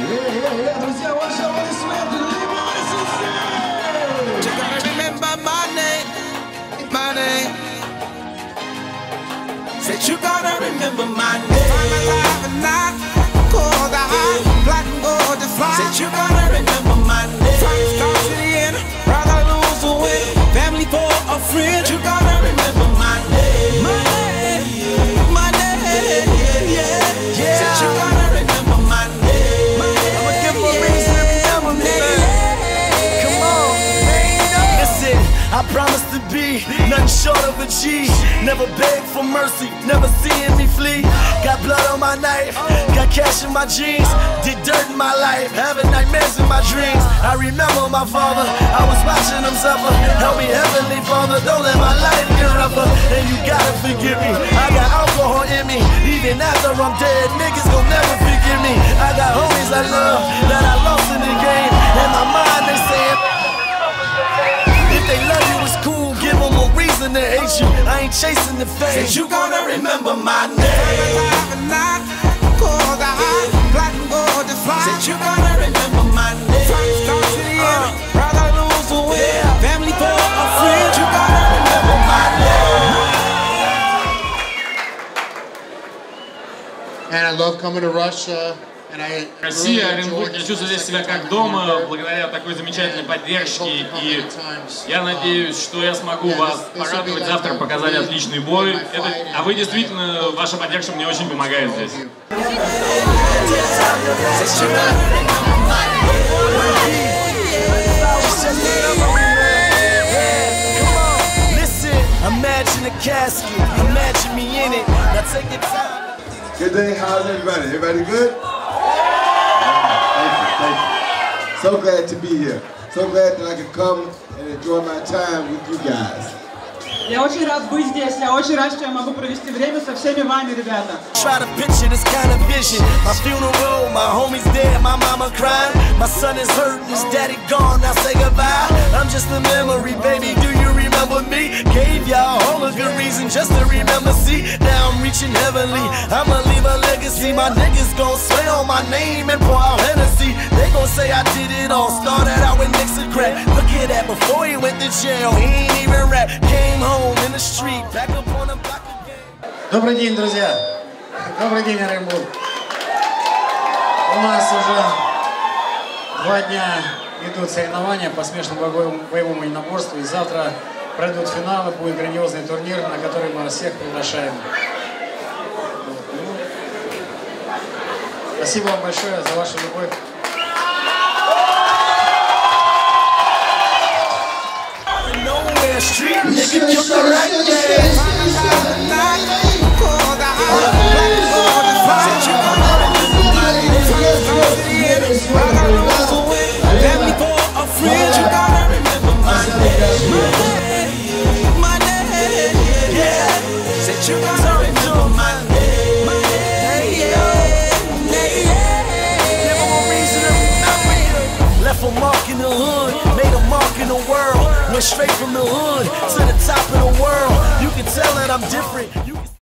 Друзья, ваши аплодисменты. You gotta remember my name, my name. Said you gotta remember my name. I'm alive and not cold, high, black and gold to fly. Said you gotta remember my name. From the start to the end, rather lose or win. Family for a friend. You gotta remember my name. My name, my name, yeah. Said you gotta remember my name. I'ma give a reason to remember me. Come on, man. Listen, I promise to be nothing short of a G. Never beg for mercy, never seeing me flee. Got blood on my knife, got cash in my jeans. Did dirt in my life, having nightmares in my dreams. I remember my father, I was watching him suffer. Help me, Heavenly Father, don't let my life get rougher. And you gotta forgive me, I got alcohol in me. Even after I'm dead, niggas gon' never forgive me. I got homies I love that I lost in the game. In my mind they saying, if they love you it's cool, give them a reason to hate you. I ain't chasing the fame. Said you gonna remember my name. Alive and not cold, high, black and gold to fly. Said you gonna remember my name. From the start to the end, rather lose or win. Family for a friend. You gotta remember my name. And I love coming to Russia. Россия, Оренбург, я чувствую здесь себя как дома, благодаря такой замечательной поддержке. И я надеюсь, что я смогу вас порадовать. Завтра показали отличный бой. А вы действительно, ваша поддержка мне очень помогает здесь. Good day, how's everybody? Everybody good? Thank you. So glad to be here. So glad that I could come and enjoy my time with you guys. Я очень рад быть здесь, я очень рад, что я могу провести время со всеми вами, ребята. Try to picture this kind of vision. My funeral, my homies dead, my mama crying. My son is hurting, his daddy gone, now say goodbye. I'm just a memory, baby, do you remember me? Gave y'all all a good reason just to remember, see? Now I'm reaching heavenly, I'ma leave a legacy. My niggas gon' swear on my name and pour out Hennessy. They gon' say I did it all, started out with Nixon crack. Look at that, before he went to jail, he ain't even rap. Came home in the street, back up on the block again. Добрый день, друзья! Добрый день, Оренбург! У нас уже 2 дня идут соревнования по смешанному боевому единоборству, и завтра пройдут финалы, будет грандиозный турнир, на который мы всех приглашаем. Спасибо вам большое за вашу любовь. Street nigga killed the right man. Family for a friend. You gotta remember my name. My name, yeah. Said you gotta remember my name. My name, Give them a reason to remember you. Left a mark in the hood, made a mark in the world. Went straight from the hood to the top of the world. You can tell that I'm different.